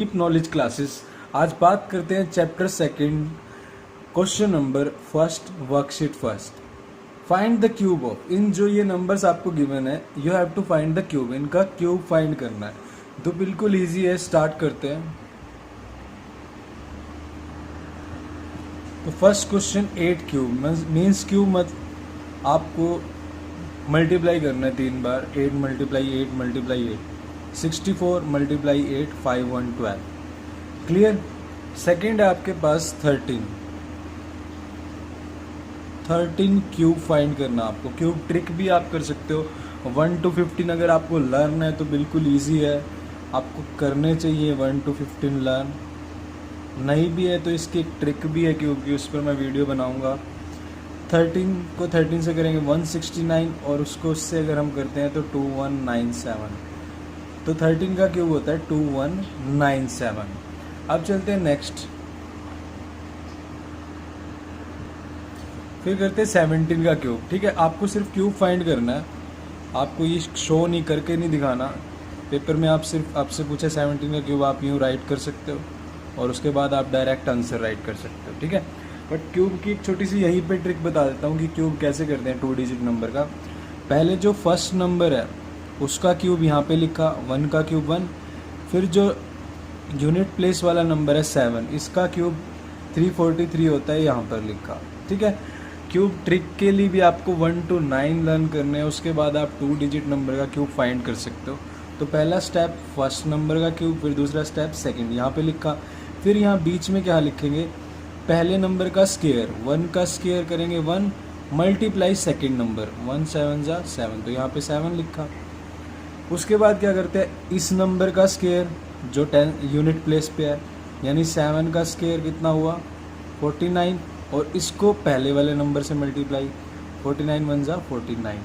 Deep knowledge classes. आज बात करते हैं chapter second, question number first, worksheet first. Find the cube of, इन जो ये नंबर्स आपको गिवन है, you have to find the cube, इनका क्यूब फाइंड करना है। तो बिल्कुल इजी है, स्टार्ट करते हैं। तो first question 8 cube means cube मत आपको मल्टीप्लाई करना है 3 बार। 8 multiply 8 multiply 8, 64 multiply 8, 5 1 12। Clear. Second है आपके पास 13 क्यूब फाइंड करना आपको। क्यूब ट्रिक भी आप कर सकते हो। 1 to 15 अगर आपको लर्न है तो बिल्कुल इजी है, आपको करने चाहिए 1 to 15 लर्न। नहीं भी है तो इसकी एक ट्रिक भी है क्यूब की, उस पर मैं वीडियो बनाऊंगा। 13 को 13 से करेंगे 169, और उसको उससे अगर हम करते हैं तो 2197। तो 13 का क्यूब होता है 2197। अब चलते हैं नेक्स्ट, फिर करते हैं 17 का क्यूब। ठीक है, आपको सिर्फ क्यूब फाइंड करना है, आपको ये शो नहीं करके नहीं दिखाना। पेपर में आप सिर्फ आपसे पूछे 17 का क्यूब, आप यूँ राइट कर सकते हो और उसके बाद आप डायरेक्ट आंसर राइट कर सकते हो। ठीक है, बट क्यूब की एक छोटी सी यहीं पे ट्रिक बता देता हूँ कि क्यूब कैसे करते हैं 2 डिजिट नंबर का। पहले जो फर्स्ट नंबर है उसका क्यूब यहाँ पे लिखा, 1 का क्यूब 1। फिर जो यूनिट प्लेस वाला नंबर है 7, इसका क्यूब 343 होता है, यहाँ पर लिखा। ठीक है, क्यूब ट्रिक के लिए भी आपको 1 to 9 लर्न करने हैं, उसके बाद आप 2 डिजिट नंबर का क्यूब फाइंड कर सकते हो। तो पहला स्टेप फर्स्ट नंबर का क्यूब, फिर दूसरा स्टेप सेकंड, यहाँ पे लिखा। फिर यहाँ बीच में क्या लिखेंगे, पहले नंबर का स्केयर, 1 का स्केयर करेंगे 1 मल्टीप्लाई सेकंड नंबर, 1 7 जा 7, तो यहाँ पे 7 लिखा। उसके बाद क्या करते हैं, इस नंबर का स्केयर जो 10 यूनिट प्लेस पे है, यानी 7 का स्केयर कितना हुआ 49, और इसको पहले वाले नंबर से मल्टीप्लाई, 49 1 जा 49।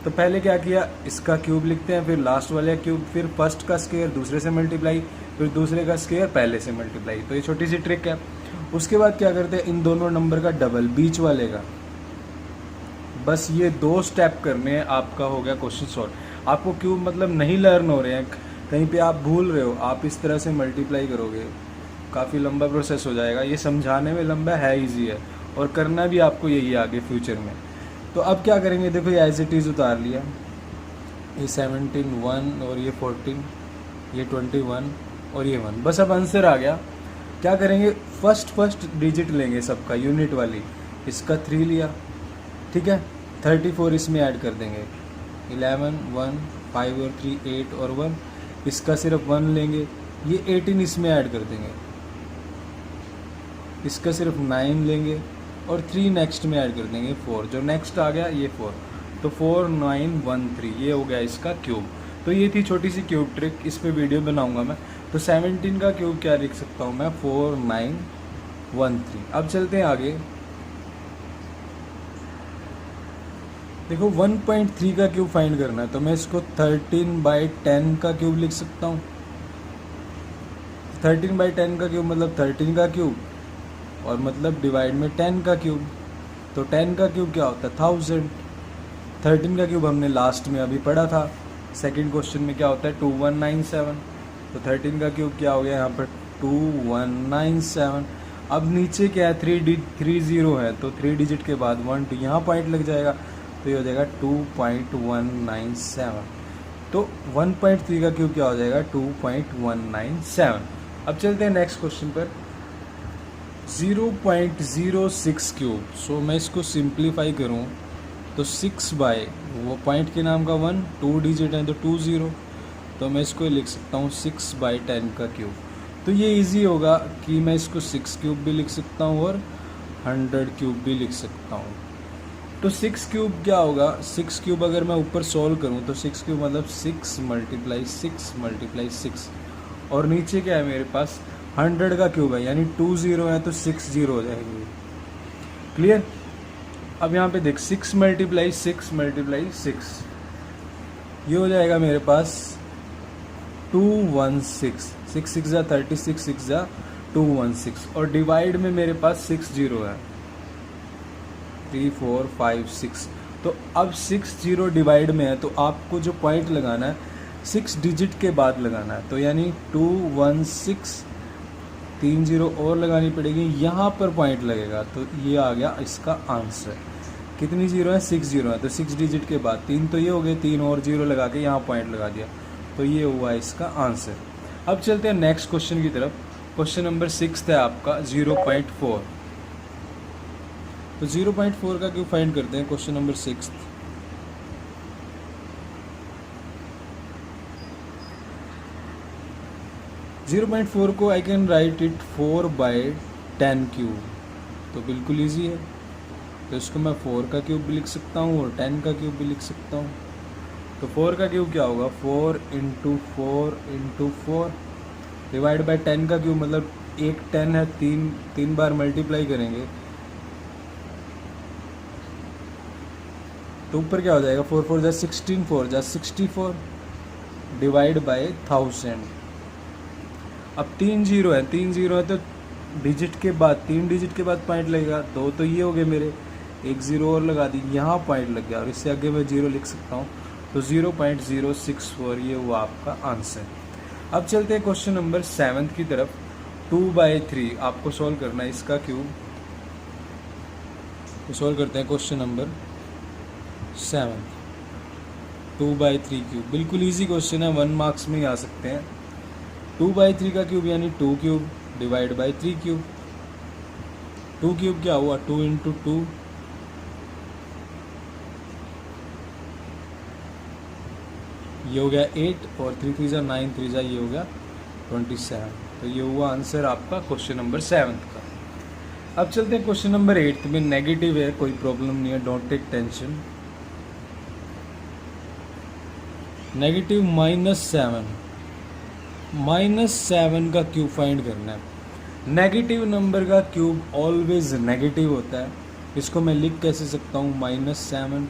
तो पहले क्या किया, इसका क्यूब लिखते हैं, फिर लास्ट वाले क्यूब, फिर फर्स्ट का स्केयर दूसरे से मल्टीप्लाई, फिर दूसरे का स्केयर पहले से मल्टीप्लाई। तो ये छोटी सी ट्रिक है। उसके बाद क्या करते हैं, इन दोनों नंबर का डबल बीच वाले का। बस ये 2 स्टेप करने हैं, आपका हो गया क्वेश्चन सॉल्व। आपको क्यूब मतलब नहीं लर्न हो रहे हैं, कहीं पे आप भूल रहे हो, आप इस तरह से मल्टीप्लाई करोगे, काफ़ी लंबा प्रोसेस हो जाएगा। ये समझाने में लंबा है, इजी है, और करना भी आपको यही आगे फ्यूचर में। तो अब क्या करेंगे, देखो ये एज इट इज़ उतार लिया, ये 17 1 और ये 14, ये 21 और ये 1, बस अब आंसर आ गया। क्या करेंगे, फर्स्ट डिजिट लेंगे सबका, यूनिट वाली, इसका 3 लिया। ठीक है, 34 इसमें ऐड कर देंगे, 11 1 5 और 3 8 और 1, इसका सिर्फ 1 लेंगे। ये 18 इसमें ऐड कर देंगे, इसका सिर्फ 9 लेंगे, और 3 नेक्स्ट में ऐड कर देंगे 4, जो नेक्स्ट आ गया ये 4। तो 4 9 1 3, ये हो गया इसका क्यूब। तो ये थी छोटी सी क्यूब ट्रिक, इस पे वीडियो बनाऊंगा मैं। तो 17 का क्यूब क्या लिख सकता हूँ मैं, 4 9 1 3। अब चलते हैं आगे, देखो 1.3 का क्यूब फाइंड करना है, तो मैं इसको 13/10 का क्यूब लिख सकता हूँ। 13/10 का क्यूब मतलब 13 का क्यूब, और मतलब डिवाइड में 10 का क्यूब। तो 10 का क्यूब क्या होता है 1000। 13 का क्यूब हमने लास्ट में अभी पढ़ा था, सेकंड क्वेश्चन में क्या होता है 2197। तो 13 का क्यूब क्या हो गया यहाँ पर 2197। अब नीचे क्या है 30 है, तो 3 डिजिट के बाद 1 2 यहाँ पॉइंट लग जाएगा, तो ये हो जाएगा 2.197। तो 1.3 का क्यूब क्या हो जाएगा 2.197। अब चलते हैं नेक्स्ट क्वेश्चन पर, 0.06 क्यूब। सो मैं इसको सिंप्लीफाई करूं तो 6 बाय वो पॉइंट के नाम का 1, 2 डिजिट है तो 20, तो मैं इसको लिख सकता हूं 6/10 का क्यूब। तो ये इजी होगा कि मैं इसको 6 क्यूब भी लिख सकता हूं और 100 क्यूब भी लिख सकता हूं। तो 6 क्यूब क्या होगा, 6 क्यूब अगर मैं ऊपर सॉल्व करूं तो 6 क्यूब मतलब 6 मल्टीप्लाई 6 मल्टीप्लाई 6, और नीचे क्या है मेरे पास 100 का क्यूब है, यानी 20 है तो 60 हो जाएंगे। क्लियर। अब यहाँ पे देख 6 मल्टीप्लाई 6 मल्टीप्लाई 6, ये हो जाएगा मेरे पास 216, 6 6 जा 36, 6 जा 216, और डिवाइड में मेरे पास 60 है, 3 4 5 6। तो अब 60 डिवाइड में है, तो आपको जो पॉइंट लगाना है 6 डिजिट के बाद लगाना है, तो यानी 216 3 0 और लगानी पड़ेगी, यहाँ पर पॉइंट लगेगा, तो ये आ गया इसका आंसर। कितनी जीरो है? 6 जीरो है, तो 6 डिजिट के बाद 3 तो ये हो गए, 3 और जीरो लगा के यहाँ पॉइंट लगा दिया, तो ये हुआ इसका आंसर। अब चलते हैं नेक्स्ट क्वेश्चन की तरफ। क्वेश्चन नंबर 6 है आपका 0.4। तो 0.4 का क्यों फाइंड करते हैं। क्वेश्चन नंबर 6, जीरो पॉइंट 4 को I can write it 4/10 cube, तो बिल्कुल ईजी है। तो इसको मैं 4 का क्यूब भी लिख सकता हूँ और 10 का क्यूब भी लिख सकता हूँ। तो 4 का क्यूब क्या होगा? 4 × 4 × 4 डिवाइड बाय 10 का क्यूब, मतलब एक 10 है, तीन बार मल्टीप्लाई करेंगे तो ऊपर क्या हो जाएगा? 4 4 जा 16, 4 जा 64 डिवाइड बाय 1000। अब 3 जीरो है, 3 जीरो है तो डिजिट के बाद 3 डिजिट के बाद पॉइंट लगेगा, दो तो ये हो गए मेरे, एक ज़ीरो और लगा दी, यहाँ पॉइंट लग गया और इससे आगे मैं जीरो लिख सकता हूँ, तो 0.064 ये हुआ आपका आंसर। अब चलते हैं क्वेश्चन नंबर 7 की तरफ। 2/3 आपको सॉल्व करना है इसका क्यूब। तो सॉल्व करते हैं क्वेश्चन नंबर 7, 2/3 क्यूब। बिल्कुल इजी क्वेश्चन है, 1 मार्क्स में ही आ सकते हैं। 2/3 का क्यूब यानी 2 cube divide by 3 cube. 2 cube क्या हुआ? 2 × 2, ये हो गया 8 और 3 3 जा 9, 3 जा ये हो गया 27। तो ये हुआ आंसर आपका क्वेश्चन नंबर 7 का। अब चलते हैं क्वेश्चन नंबर 8 में। नेगेटिव है, कोई प्रॉब्लम नहीं है, डोंट टेक टेंशन। नेगेटिव -7, -7 का क्यूब फाइंड करना है। नेगेटिव नंबर का क्यूब ऑलवेज नेगेटिव होता है। इसको मैं लिख कैसे सकता हूँ? -7,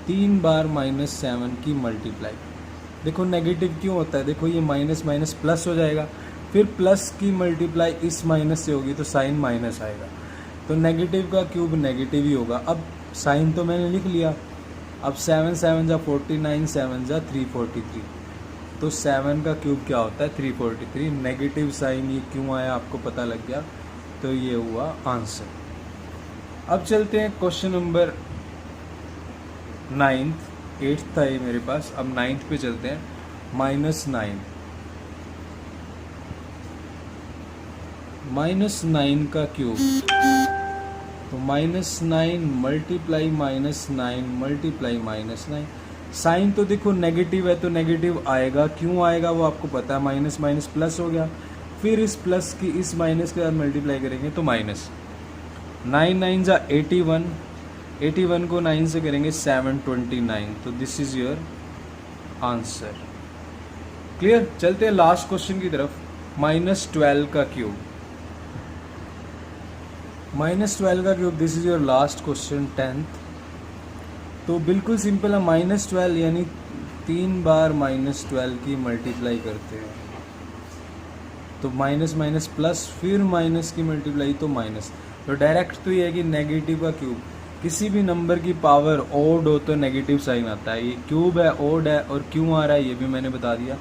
3 बार -7 की मल्टीप्लाई। देखो नेगेटिव क्यों होता है, देखो ये माइनस माइनस प्लस हो जाएगा, फिर प्लस की मल्टीप्लाई इस माइनस से होगी तो साइन माइनस आएगा, तो नेगेटिव का क्यूब नेगेटिव ही होगा। अब साइन तो मैंने लिख लिया, अब 7 7 जा 49, 7 जा 343, तो 7 का क्यूब क्या होता है? 343। नेगेटिव साइन ये क्यों आया आपको पता लग गया, तो ये हुआ आंसर। अब चलते हैं क्वेश्चन नंबर 9, 8 था ये मेरे पास, अब 9 पे चलते हैं। -9, -9 का क्यूब, तो -9 मल्टीप्लाई -9 मल्टीप्लाई -9। साइन तो देखो नेगेटिव है तो नेगेटिव आएगा, क्यों आएगा वो आपको पता है, माइनस माइनस प्लस हो गया, फिर इस प्लस की इस माइनस के साथ मल्टीप्लाई करेंगे तो माइनस। 9 9 जा 81, 81 को 9 से करेंगे 729, तो this is your answer. Clear. चलते हैं लास्ट क्वेश्चन की तरफ। -12 का क्यूब, -12 का cube, this is your last question 10th। तो बिल्कुल सिंपल है, -12 यानी 3 बार -12 की मल्टीप्लाई करते हैं, तो माइनस माइनस प्लस, फिर माइनस की मल्टीप्लाई तो माइनस। तो डायरेक्ट तो ये है कि नेगेटिव का क्यूब, किसी भी नंबर की पावर ओड हो तो नेगेटिव साइन आता है, ये क्यूब है, ओड है, और क्यों आ रहा है ये भी मैंने बता दिया।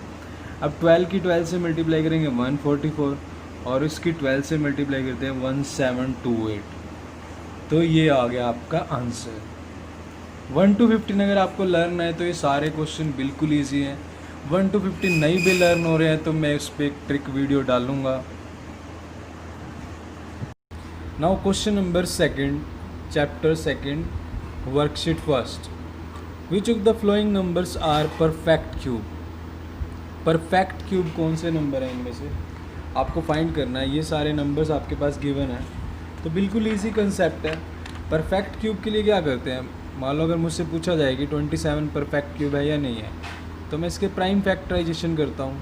अब 12 की 12 से मल्टीप्लाई करेंगे 144, और इसकी 12 से मल्टीप्लाई करते हैं 1728, तो ये आ गया आपका आंसर। 1 to 15 अगर आपको लर्न है तो ये सारे क्वेश्चन बिल्कुल ईजी हैं। 1 to 15 नहीं भी लर्न हो रहे हैं तो मैं उस पर एक ट्रिक वीडियो डालूंगा। Now question number 2, chapter 2, worksheet 1। Which of the following numbers are perfect cube. Perfect cube कौन से नंबर हैं इनमें से आपको फाइंड करना है। ये सारे नंबर्स आपके पास गिवन है, तो बिल्कुल ईजी कंसेप्ट है। परफेक्ट क्यूब के लिए क्या करते हैं, मान लो अगर मुझसे पूछा जाए कि 27 परफेक्ट क्यूब है या नहीं है, तो मैं इसके प्राइम फैक्टराइजेशन करता हूँ।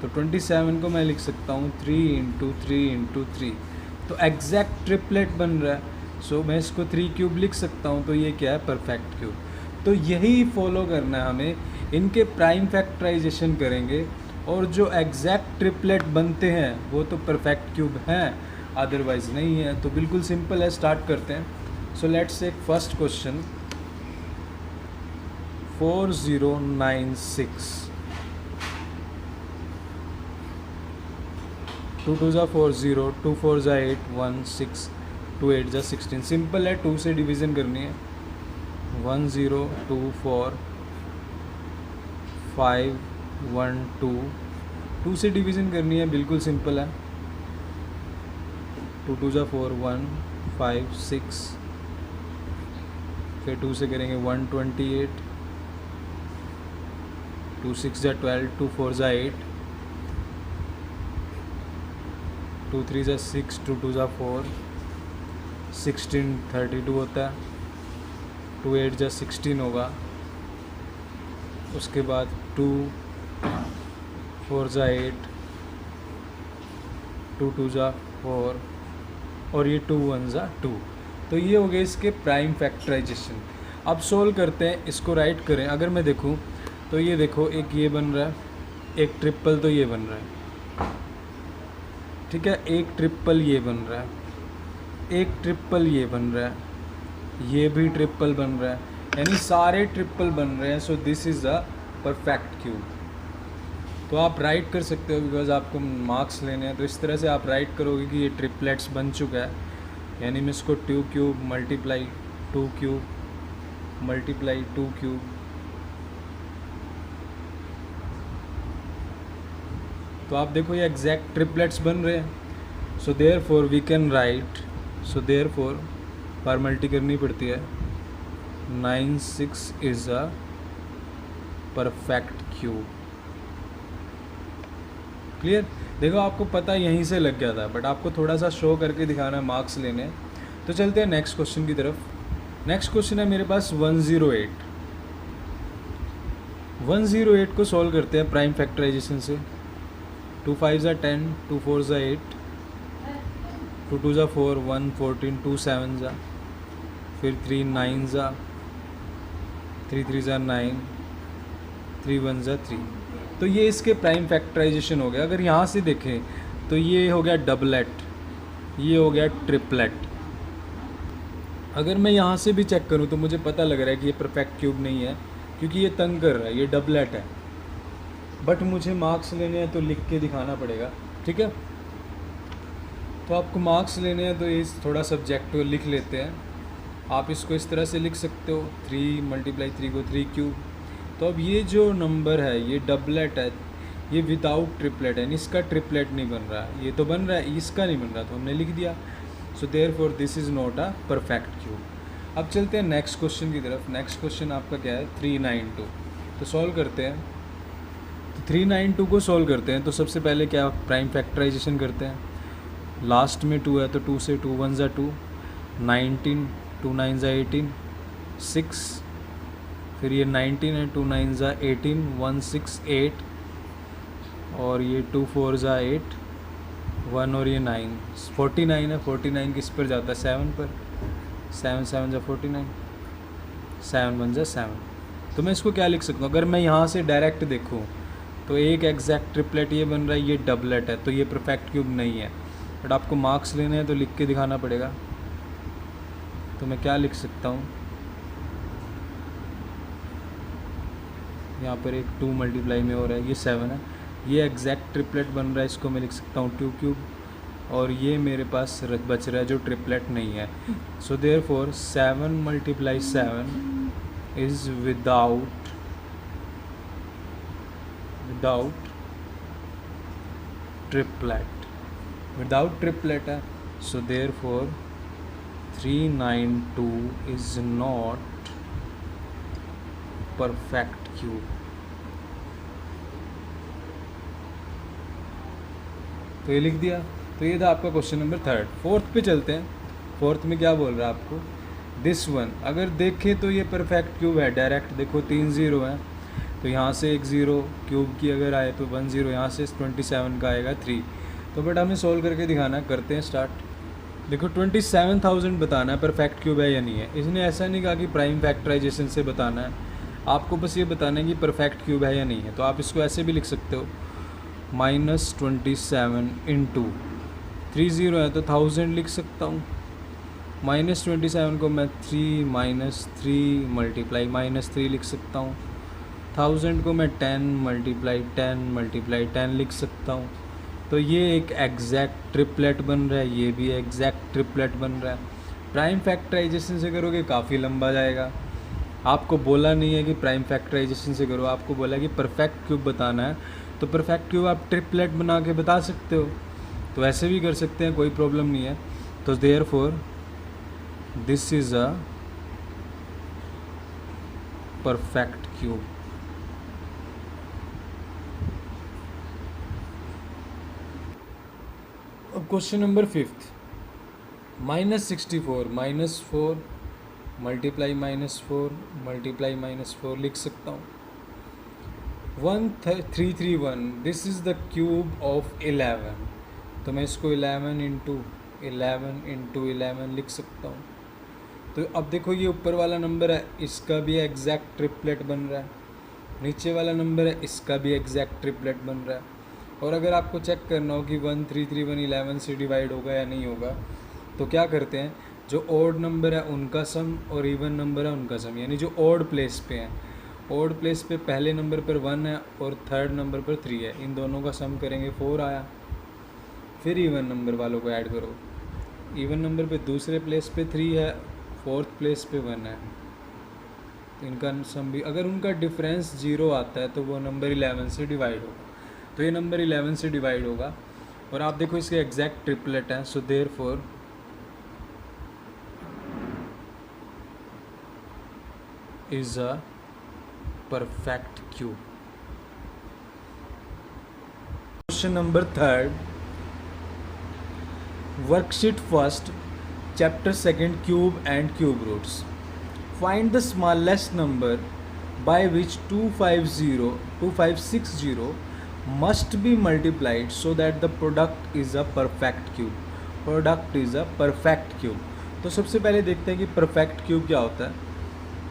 तो 27 को मैं लिख सकता हूँ 3 × 3 × 3, तो एग्जैक्ट ट्रिपलेट बन रहा है, सो मैं इसको 3 क्यूब लिख सकता हूँ, तो ये क्या है, परफेक्ट क्यूब। तो यही फॉलो करना है हमें, इनके प्राइम फैक्टराइजेशन करेंगे और जो एग्जैक्ट ट्रिपलेट बनते हैं वो तो परफेक्ट क्यूब हैं, अदरवाइज नहीं है। तो बिल्कुल सिंपल है, स्टार्ट करते हैं। So let's take first question. 4096, 2 2 ज़ा 40, 2 4 ज़ा 8, 1 6, 2 8 ज़ा 16। सिंपल है, 2 से डिवीज़न करनी है। 1 0 2 4 5 1 2, 2 से डिवीज़न करनी है, बिल्कुल सिंपल है। 2 2 ज़ा 4, 1 5 6, फिर 2 से करेंगे 128, 2 6 ज़ा 12, 2 4 ज़ा 8, 2 3 ज़ा 6, 2 2 ज़ा 4, 16 32 होता है। 2 8 ज़ा 16 होगा। उसके बाद 2 4 ज़ा 8, 2 2 ज़ा 4, और ये 2 1 ज़ा 2। तो ये हो गए इसके प्राइम फैक्टराइजेशन। अब सोल्व करते हैं, इसको राइट करें। अगर मैं देखूं तो ये देखो, एक ये बन रहा है, एक ट्रिपल तो ये बन रहा है, ठीक है, एक ट्रिपल ये बन रहा है, एक ट्रिपल ये बन रहा है, ये भी ट्रिपल बन रहा है, यानी सारे ट्रिपल बन रहे हैं। सो this is a perfect cube. तो आप राइट कर सकते हो, बिकॉज आपको मार्क्स लेने हैं। तो इस तरह से आप राइट करोगे कि ये ट्रिपलेट्स बन चुका है, यानी मैं इसको 2 cube multiply 2 cube multiply 2 cube, तो आप देखो ये एग्जैक्ट ट्रिपलेट्स बन रहे हैं। So therefore we can write, so therefore formality करनी पड़ती है, 9 6 is a perfect cube. Clear? देखो आपको पता यहीं से लग गया था, बट आपको थोड़ा सा शो करके दिखाना है, मार्क्स लेने हैं। तो चलते हैं नेक्स्ट क्वेश्चन की तरफ। नेक्स्ट क्वेश्चन है मेरे पास 108। 108 को सॉल्व करते हैं प्राइम फैक्टराइजेशन से। 2 5 ज़ा 10, 2 4 ज़ा 8, 2 2 ज़ा 4, 1 14, 2 7 ज़ा, फिर 3 9 ज़ा, 3 3 ज़ा 9, 3 1 ज़ा 3। तो ये इसके प्राइम फैक्टराइजेशन हो गया। अगर यहाँ से देखें तो ये हो गया डबलेट, ये हो गया ट्रिपलेट। अगर मैं यहाँ से भी चेक करूँ तो मुझे पता लग रहा है कि ये परफेक्ट क्यूब नहीं है, क्योंकि ये तंग कर रहा है, ये डबलेट है। बट मुझे मार्क्स लेने हैं तो लिख के दिखाना पड़ेगा, ठीक है। तो आपको मार्क्स लेने हैं तो ये थोड़ा सब्जेक्टिव लिख लेते हैं। आप इसको इस तरह से लिख सकते हो, 3 मल्टीप्लाई 3 को 3 क्यूब। तो अब ये जो नंबर है ये डबलेट है, ये विदाउट ट्रिपलेट है, इसका ट्रिपलेट नहीं बन रहा, ये तो बन रहा है, इसका नहीं बन रहा, तो हमने लिख दिया। So therefore this is not a perfect cube. अब चलते हैं नेक्स्ट क्वेश्चन की तरफ। नेक्स्ट क्वेश्चन आपका क्या है, 392। तो सॉल्व करते हैं। तो 392 को सॉल्व करते हैं तो सबसे पहले क्या प्राइम फैक्टराइजेशन करते हैं। लास्ट में 2 है तो 2 से 2 1 ज़ा 2, 19, 2 9 ज़ा 18, 6, फिर ये 19 है, 2 9 ज़ा 18, 1 6 8, और ये 2 4 ज़ा 8, 1 और ये 9, 49 है। 49 किस पर जाता है, 7 पर, 7 7 ज़ा 49, 7 1 ज़ा 7। तो मैं इसको क्या लिख सकता हूँ, अगर मैं यहाँ से डायरेक्ट देखूँ तो एक एग्जैक्ट ट्रिपलेट ये बन रहा है, ये डबलेट है, तो ये परफेक्ट क्यूब नहीं है। बट आपको मार्क्स लेने हैं तो लिख के दिखाना पड़ेगा। तो मैं क्या लिख सकता हूँ, यहाँ पर एक 2 मल्टीप्लाई में हो रहा है, ये 7 है, ये एग्जैक्ट ट्रिपलेट बन रहा है, इसको मैं लिख सकता हूँ 2 क्यूब, और ये मेरे पास बच रहा है जो ट्रिपलेट नहीं है। So therefore 7 multiply 7 is without triplet है। So therefore 392 is not perfect cube. तो ये लिख दिया। तो ये था आपका क्वेश्चन नंबर 3। फोर्थ पे चलते हैं। फोर्थ में क्या बोल रहा है आपको, दिस वन। अगर देखें तो ये परफेक्ट क्यूब है, डायरेक्ट देखो 3 0 है, तो यहाँ से एक 0 क्यूब की अगर आए तो 1 0, यहाँ से 27 का आएगा 3। तो बट हमें सोल्व करके दिखाना है, करते हैं स्टार्ट। देखो 27,000 बताना है परफेक्ट क्यूब है या नहीं है। इसने ऐसा नहीं कहा कि प्राइम फैक्टराइजेशन से बताना है, आपको बस ये बताना है कि परफेक्ट क्यूब है या नहीं है। तो आप इसको ऐसे भी लिख सकते हो, -27 इंटू 3 0 है तो 1000 लिख सकता हूँ। -27 को मैं 3 - 3 मल्टीप्लाई -3 लिख सकता हूँ। 1000 को मैं 10 × 10 लिख सकता हूँ। तो ये एक एग्जैक्ट ट्रिपलेट बन रहा है, ये भी एग्जैक्ट ट्रिपलेट बन रहा है। प्राइम फैक्टराइजेशन से करोगे काफ़ी लंबा जाएगा। आपको बोला नहीं है कि प्राइम फैक्टराइजेशन से करो, आपको बोला कि परफेक्ट क्यूब बताना है। तो परफेक्ट क्यूब आप ट्रिपलेट बना के बता सकते हो, तो ऐसे भी कर सकते हैं, कोई प्रॉब्लम नहीं है। तो therefore this is a perfect cube. अब क्वेश्चन नंबर 5, -64 -4 मल्टीप्लाई -4 मल्टीप्लाई -4 लिख सकता हूँ। 1331 this is the cube of 11, तो मैं इसको 11 × 11 लिख सकता हूँ। तो अब देखो ये ऊपर वाला नंबर है, इसका भी एग्जैक्ट ट्रिपलेट बन रहा है, नीचे वाला नंबर है, इसका भी एग्जैक्ट ट्रिपलेट बन रहा है। और अगर आपको चेक करना हो कि 1331 11 से डिवाइड होगा या नहीं होगा, तो क्या करते हैं, जो ऑड नंबर है उनका सम और इवन नंबर है उनका सम, यानी जो ऑड प्लेस पे हैं, ऑड प्लेस पे पहले नंबर पर 1 है और थर्ड नंबर पर 3 है, इन दोनों का सम करेंगे 4 आया। फिर इवन नंबर वालों को ऐड करो, इवन नंबर पे दूसरे प्लेस पे 3 है, फोर्थ प्लेस पे 1 है, तो इनका सम भी, अगर उनका डिफरेंस 0 आता है तो वो नंबर 11 से डिवाइड होगा। तो ये नंबर 11 से डिवाइड होगा और आप देखो इसके एग्जैक्ट ट्रिपलेट हैं। So therefore is a perfect cube. Question number 3, worksheet first chapter 2 cube and cube roots. Find the smallest number by which 2560 must be multiplied so that the product is a perfect cube. Product is a perfect cube. तो सबसे पहले देखते हैं कि perfect cube क्या होता है।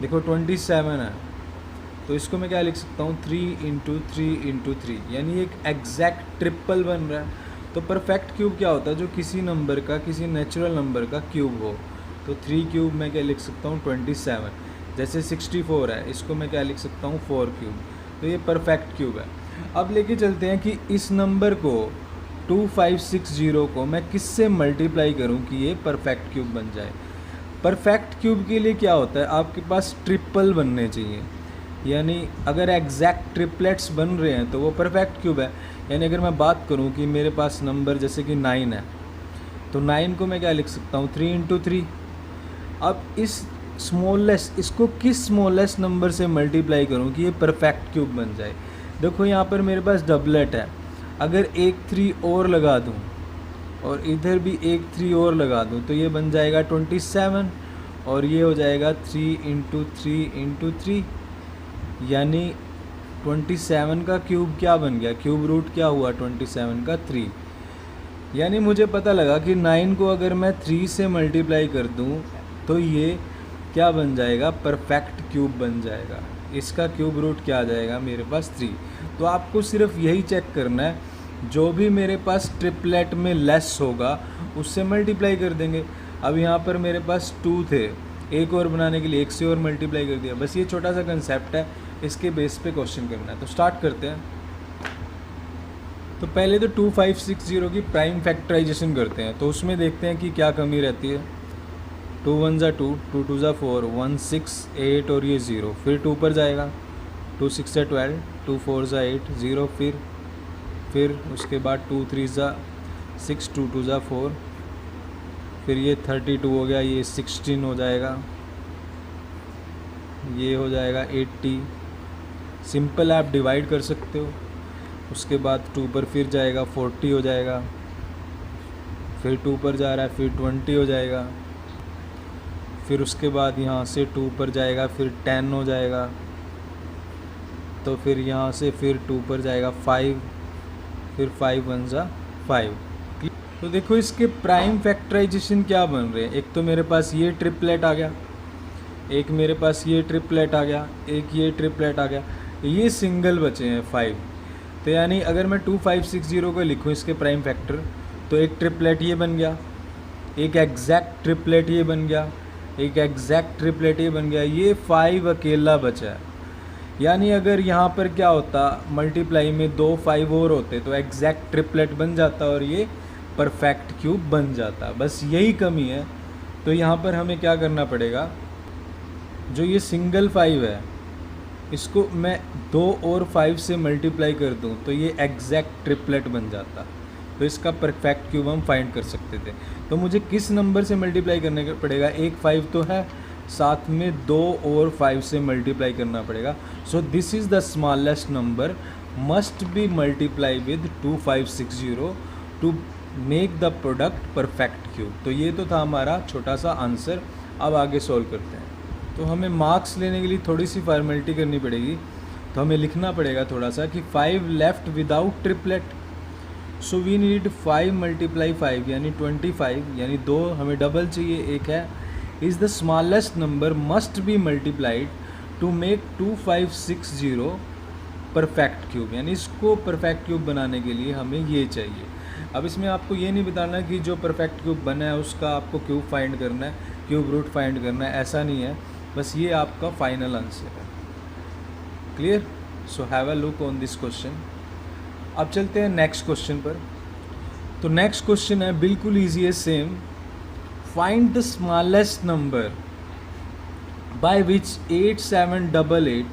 देखो 27 है, तो इसको मैं क्या लिख सकता हूँ, 3 × 3 × 3, यानी एक एग्जैक्ट ट्रिपल बन रहा है। तो परफेक्ट क्यूब क्या होता है, जो किसी नंबर का, किसी नेचुरल नंबर का क्यूब हो। तो 3 क्यूब मैं क्या लिख सकता हूँ, 27। जैसे 64 है, इसको मैं क्या लिख सकता हूँ, 4 क्यूब। तो ये परफेक्ट क्यूब है। अब लेके चलते हैं कि इस नंबर को 2560 को मैं किससे मल्टीप्लाई करूं कि ये परफेक्ट क्यूब बन जाए। परफेक्ट क्यूब के लिए क्या होता है, आपके पास ट्रिपल बनने चाहिए, यानी अगर एग्जैक्ट ट्रिपलेट्स बन रहे हैं तो वो परफेक्ट क्यूब है। यानी अगर मैं बात करूं कि मेरे पास नंबर जैसे कि 9 है, तो 9 को मैं क्या लिख सकता हूँ, 3 × 3। अब इस स्मॉलेस्ट, इसको किस स्मॉलेस्ट नंबर से मल्टीप्लाई करूं कि ये परफेक्ट क्यूब बन जाए। देखो यहाँ पर मेरे पास डबलेट है, अगर एक 3 और लगा दूँ और इधर भी एक 3 और लगा दूँ तो ये बन जाएगा 27 और ये हो जाएगा 3 × 3 × 3, यानी 27 का क्यूब क्या बन गया, क्यूब रूट क्या हुआ 27 का 3। यानी मुझे पता लगा कि 9 को अगर मैं 3 से मल्टीप्लाई कर दूँ तो ये क्या बन जाएगा, परफेक्ट क्यूब बन जाएगा। इसका क्यूब रूट क्या आ जाएगा, मेरे पास 3। तो आपको सिर्फ यही चेक करना है, जो भी मेरे पास ट्रिपलेट में लेस होगा उससे मल्टीप्लाई कर देंगे। अब यहाँ पर मेरे पास 2 थे, एक और बनाने के लिए एक से और मल्टीप्लाई कर दिया। बस ये छोटा सा कंसेप्ट है, इसके बेस पे क्वेश्चन करना है। तो स्टार्ट करते हैं। तो पहले तो 2560 की प्राइम फैक्टराइजेशन करते हैं, तो उसमें देखते हैं कि क्या कमी रहती है। 2 × 1 = 2, 2 × 2 = 4, 1 6 8 और ये 0, फिर 2 पर जाएगा, 2 × 6 = 12, 2 × 4 = 8, 0, फिर उसके बाद 2 × 3 = 6, 2 × 2 = 4, फिर ये 32 हो गया, ये 16 हो जाएगा, ये हो जाएगा 80। सिंपल आप डिवाइड कर सकते हो। उसके बाद 2 पर फिर जाएगा, 40 हो जाएगा, फिर 2 पर जा रहा है, फिर 20 हो जाएगा, फिर उसके बाद यहाँ से 2 पर जाएगा, फिर 10 हो जाएगा, तो फिर यहाँ से फिर 2 पर जाएगा 5, फिर 5 × 1 = 5। तो देखो इसके प्राइम फैक्टराइजेशन क्या बन रहे हैं, एक तो मेरे पास ये ट्रिपलेट आ गया, एक मेरे पास ये ट्रिपलेट आ गया, एक ये ट्रिपलेट आ गया, ये सिंगल बचे हैं 5। तो यानी अगर मैं 2560 को लिखूँ इसके प्राइम फैक्टर, तो एक ट्रिपलेट ये बन गया, एक एग्जैक्ट ट्रिपलेट ये बन गया, एक एग्जैक्ट ट्रिपलेट ये बन गया, ये 5 अकेला बचा है। यानी अगर यहाँ पर क्या होता, मल्टीप्लाई में 2 5 और होते तो एग्जैक्ट ट्रिपलेट बन जाता और ये परफेक्ट क्यूब बन जाता। बस यही कमी है। तो यहाँ पर हमें क्या करना पड़ेगा, जो ये सिंगल 5 है इसको मैं 2 और 5 से मल्टीप्लाई कर दूँ तो ये एग्जैक्ट ट्रिपलेट बन जाता। तो इसका परफेक्ट क्यूब हम फाइंड कर सकते थे। तो मुझे किस नंबर से मल्टीप्लाई करने का पड़ेगा, एक 5 तो है, साथ में 2 और 5 से मल्टीप्लाई करना पड़ेगा। So this is the smallest number must be multiply with 2560 to make the product perfect cube. तो ये तो था हमारा छोटा सा आंसर। अब आगे सॉल्व करते हैं। तो हमें मार्क्स लेने के लिए थोड़ी सी फॉर्मेलिटी करनी पड़ेगी। तो हमें लिखना पड़ेगा थोड़ा सा कि 5 left without triplet. So we need 5 multiply 5 यानी 25, यानी 2 हमें डबल चाहिए, एक है। Is the smallest number must be multiplied to make 2560 perfect cube, यानी इसको परफेक्ट क्यूब बनाने के लिए हमें ये चाहिए। अब इसमें आपको ये नहीं बताना कि जो परफेक्ट क्यूब बना है उसका आपको क्यूब फाइंड करना है, क्यूब रूट फाइंड करना है, ऐसा नहीं है। बस ये आपका फाइनल आंसर है। Clear? So have a look on this question. अब चलते हैं नेक्स्ट क्वेश्चन पर। तो नेक्स्ट क्वेश्चन है बिल्कुल ईजी है, same. Find the smallest number by which 8788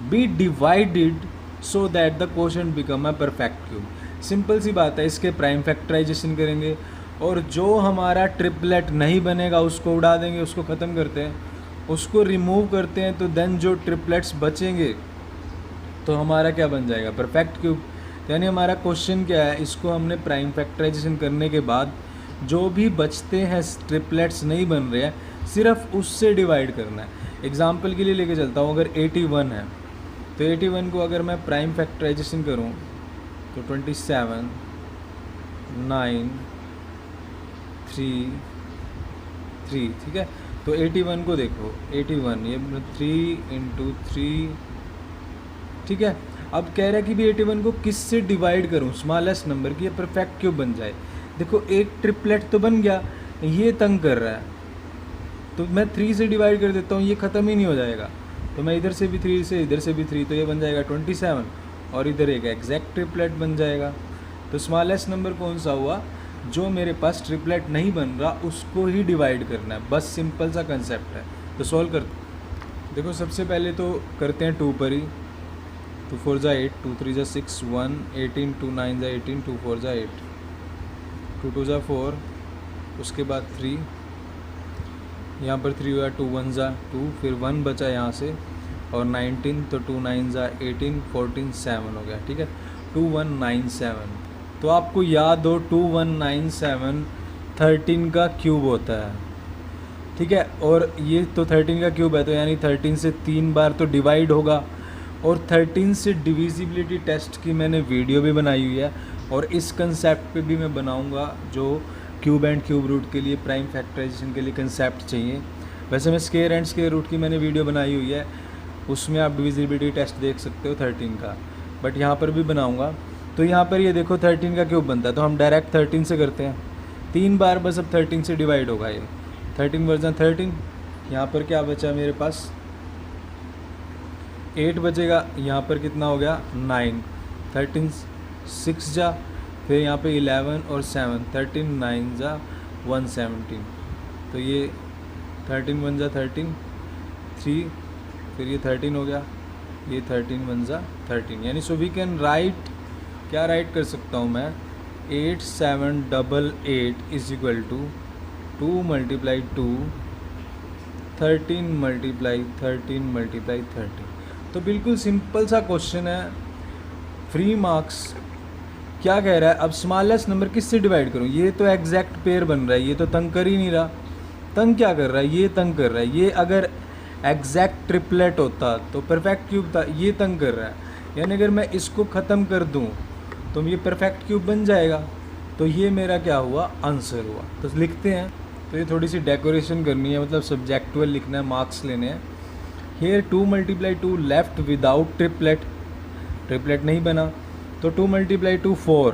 be divided so that the quotient become a perfect cube. Simple सी बात है, इसके प्राइम फैक्टराइजेशन करेंगे और जो हमारा ट्रिपलेट नहीं बनेगा उसको उड़ा देंगे, उसको ख़त्म करते हैं, उसको रिमूव करते हैं। तो देन जो ट्रिपलेट्स बचेंगे तो हमारा क्या बन जाएगा, परफेक्ट क्यूब। यानी हमारा क्वेश्चन क्या है, इसको हमने प्राइम फैक्टराइजेशन करने के बाद जो भी बचते हैं ट्रिपलेट्स नहीं बन रहे हैं, सिर्फ उससे डिवाइड करना है। एग्जाम्पल के लिए लेके चलता हूँ, अगर 81 है तो 81 को अगर मैं प्राइम फैक्टराइजेशन करूँ तो 27 9 3 3, ठीक है। तो 81 को देखो, 81 ये 3 × 3, ठीक है। अब कह रहा है कि भी 81 को किस से डिवाइड करूं, स्मॉलेस्ट नंबर की, ये परफेक्ट क्यूब बन जाए। देखो एक ट्रिपलेट तो बन गया, ये तंग कर रहा है तो मैं 3 से डिवाइड कर देता हूँ, ये ख़त्म ही नहीं हो जाएगा। तो मैं इधर से भी 3 से, इधर से भी 3, तो ये बन जाएगा 27 और इधर एक एग्जैक्ट ट्रिपलेट बन जाएगा। तो स्मॉलेस्ट नंबर कौन सा हुआ, जो मेरे पास ट्रिपलेट नहीं बन रहा उसको ही डिवाइड करना है। बस सिंपल सा कंसेप्ट है। तो सॉल्व करते। देखो सबसे पहले तो करते हैं 2 पर ही। 2 4 जा 8, 2 3 जा 6, 1 18, 2 9 जा 18, 2 4 जा 8, 2 2 जा 4, उसके बाद 3, यहाँ पर 3 हुआ, 2 1 जा 2, फिर 1 बचा यहाँ से और 19, तो 2 9 जा 18, 14 7 हो गया, ठीक है। 2197। तो आपको याद हो 2197 13 का क्यूब होता है, ठीक है। और ये तो 13 का क्यूब है, तो यानी 13 से 3 बार तो डिवाइड होगा। और 13 से डिविजिबिलिटी टेस्ट की मैंने वीडियो भी बनाई हुई है और इस कंसेप्ट पे भी मैं बनाऊंगा, जो क्यूब एंड क्यूब रूट के लिए प्राइम फैक्टराइजेशन के लिए कंसेप्ट चाहिए। वैसे मैं स्क्वायर एंड स्क्वायर रूट की मैंने वीडियो बनाई हुई है, उसमें आप डिविजिबिलिटी टेस्ट देख सकते हो 13 का, बट यहाँ पर भी बनाऊँगा। तो यहाँ पर ये देखो 13 का क्यूब बनता है, तो हम डायरेक्ट 13 से करते हैं, 3 बार बस अब 13 से डिवाइड होगा। ये 13 वर्जन 13, यहाँ पर क्या बचा मेरे पास 8 बचेगा, यहाँ पर कितना हो गया 9, 13 6 जा, फिर यहाँ पे 11 और 7, 13 9 जा 117, तो ये 13 1 जा 13, 3, फिर ये 13 हो गया, ये 13 1 जा 13, यानी सो वी कैन राइट, क्या राइट कर सकता हूँ मैं, 8788 इज इक्वल टू 2 × 2 13 × 13 × 13। तो बिल्कुल सिंपल सा क्वेश्चन है, फ्री मार्क्स। क्या कह रहा है, अब स्मॉलेस्ट नंबर किस से डिवाइड करूँ, ये तो एग्जैक्ट पेयर बन रहा है, ये तो तंग कर ही नहीं रहा। तंग क्या कर रहा है, ये तंग कर रहा है। ये अगर एग्जैक्ट ट्रिपलेट होता तो परफेक्ट क्यूब था, ये तंग कर रहा है। यानी अगर मैं इसको ख़त्म कर दूँ तो ये परफेक्ट क्यूब बन जाएगा। तो ये मेरा क्या हुआ, आंसर हुआ। तो लिखते हैं। तो ये थोड़ी सी डेकोरेशन करनी है, मतलब सब्जेक्टुअल लिखना है, मार्क्स लेने हैं। Here 2 × 2 left without triplet, triplet नहीं बना, तो 2 × 2 4,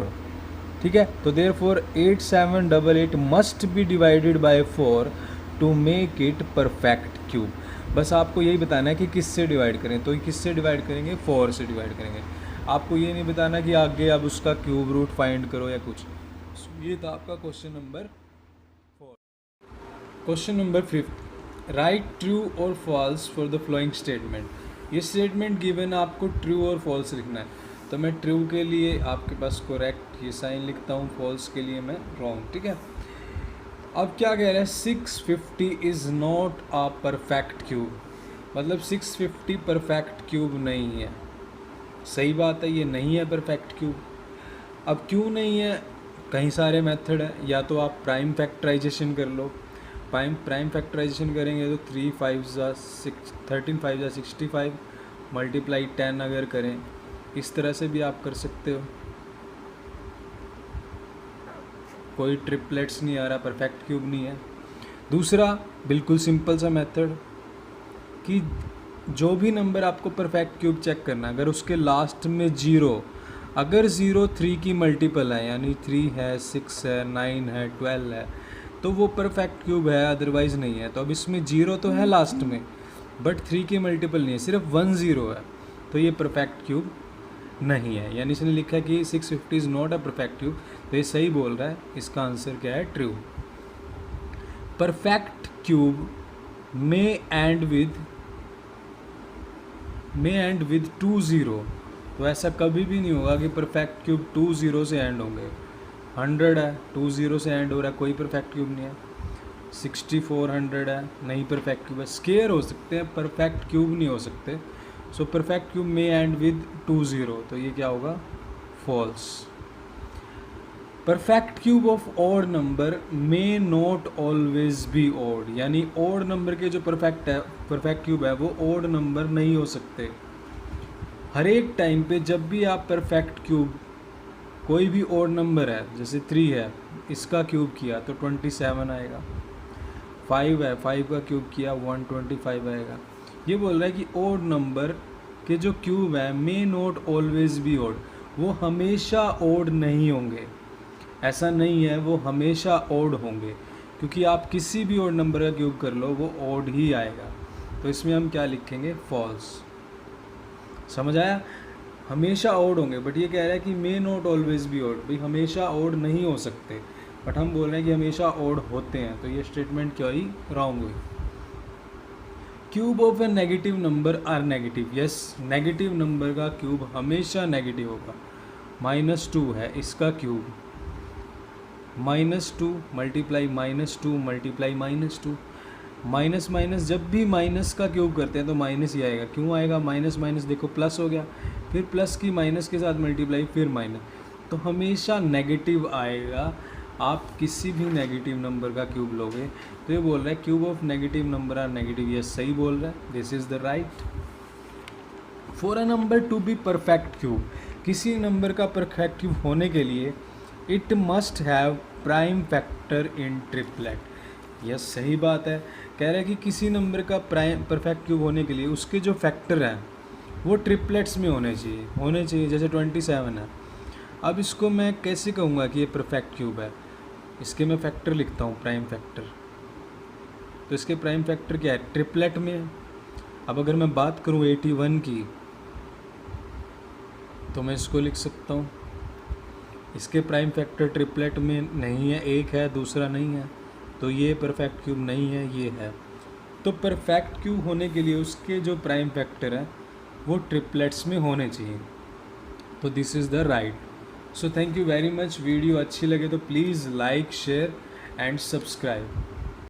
ठीक है। तो therefore 8788 must be divided by 4 to make it perfect cube. बस आपको यही बताना है कि किससे डिवाइड करें, तो किससे डिवाइड करेंगे, 4 से डिवाइड करेंगे। आपको ये नहीं बताना कि आगे अब उसका क्यूब रूट फाइंड करो या कुछ। ये था आपका question number 4। Question number 5, write true और false for the following statement. ये स्टेटमेंट गिवन आपको ट्रू और फॉल्स लिखना है। तो मैं ट्रू के लिए आपके पास करेक्ट ये साइन लिखता हूँ, फॉल्स के लिए मैं रॉन्ग, ठीक है। अब क्या कह रहा है, 650 is not a perfect cube, मतलब 650 परफेक्ट क्यूब नहीं है। सही बात है, ये नहीं है परफेक्ट क्यूब। अब क्यों नहीं है, कई सारे मेथड हैं। या तो आप प्राइम फैक्टराइजेशन कर लो, प्राइम फैक्टराइजेशन करेंगे तो 3 5 13 5 65 मल्टीप्लाई 10 अगर करें, इस तरह से भी आप कर सकते हो। कोई ट्रिपलेट्स नहीं आ रहा, परफेक्ट क्यूब नहीं है। दूसरा बिल्कुल सिंपल सा मेथड कि जो भी नंबर आपको परफेक्ट क्यूब चेक करना, अगर उसके लास्ट में 0, अगर 0 3 की मल्टीपल है, यानी 3 है, 6 है, 9 है, 12 है, तो वो परफेक्ट क्यूब है, अदरवाइज़ नहीं है। तो अब इसमें 0 तो है लास्ट में, बट 3 की मल्टीपल नहीं है, सिर्फ 1 0 है, तो ये परफेक्ट क्यूब नहीं है। यानी इसने लिखा है कि 650 is not a perfect cube, तो ये सही बोल रहा है। इसका आंसर क्या है, ट्रू। परफेक्ट क्यूब में एंड विद 2 0, तो ऐसा कभी भी नहीं होगा कि परफेक्ट क्यूब 2 0 से एंड होंगे। 100 है, 2 0 से एंड हो रहा है, कोई परफेक्ट क्यूब नहीं है। 6400 है, नहीं परफेक्ट क्यूब है। स्केयर हो सकते हैं, परफेक्ट क्यूब नहीं हो सकते। सो परफेक्ट क्यूब में एंड विद 2 0, तो ये क्या होगा, false. Perfect cube of odd number may not always be odd, यानी ऑड नंबर के जो परफेक्ट क्यूब है वो ऑड नंबर नहीं हो सकते। हर एक टाइम पे जब भी आप परफेक्ट क्यूब कोई भी ऑड नंबर है, जैसे 3 है, इसका क्यूब किया तो 27 आएगा। 5 है, 5 का क्यूब किया 125 आएगा। ये बोल रहा है कि ऑड नंबर के जो क्यूब है मे नॉट ऑलवेज बी ऑड, वो हमेशा ऑड नहीं होंगे। ऐसा नहीं है, वो हमेशा ऑड होंगे, क्योंकि आप किसी भी ऑड नंबर का क्यूब कर लो वो ऑड ही आएगा। तो इसमें हम क्या लिखेंगे, फॉल्स। समझ आया, हमेशा ऑड होंगे। बट ये कह रहा है कि मे नॉट ऑलवेज बी ऑड, भाई हमेशा ऑड नहीं हो सकते, बट हम बोल रहे हैं कि हमेशा ऑड होते हैं। तो ये स्टेटमेंट क्या हुई, रॉन्ग हुई। Cube of a negative number are negative, yes, negative number का क्यूब हमेशा नेगेटिव होगा। -2 है, इसका cube -2 multiply -2 multiply -2, minus minus, जब भी माइनस का क्यूब करते हैं तो माइनस ही आएगा। क्यों आएगा, माइनस माइनस देखो प्लस हो गया, फिर प्लस की माइनस के साथ मल्टीप्लाई, फिर माइनस, तो हमेशा नेगेटिव आएगा। आप किसी भी नेगेटिव नंबर का क्यूब लोगे तो ये बोल रहा है cube of negative number are negative, ये सही बोल रहा है, this is the right. For a number to be perfect cube, किसी नंबर का परफेक्ट क्यूब होने के लिए it must have prime factor in triplet, yes सही बात है। कह रहा है कि किसी नंबर का प्राइम परफेक्ट क्यूब होने के लिए उसके जो फैक्टर हैं वो ट्रिपलेट्स में होने चाहिए, जैसे 27 है। अब इसको मैं कैसे कहूँगा कि ये परफेक्ट क्यूब है, इसके मैं फैक्टर लिखता हूँ, प्राइम फैक्टर। तो इसके प्राइम फैक्टर क्या है, ट्रिपलेट में है। अब अगर मैं बात करूँ 81 की, तो मैं इसको लिख सकता हूँ, इसके प्राइम फैक्टर ट्रिपलेट में नहीं है, एक है दूसरा नहीं है, तो ये परफेक्ट क्यूब नहीं है, ये है। तो परफेक्ट क्यूब होने के लिए उसके जो प्राइम फैक्टर हैं वो ट्रिपलेट्स में होने चाहिए। तो this is the right. So thank you very much. Video अच्छी लगे तो please like, share and subscribe.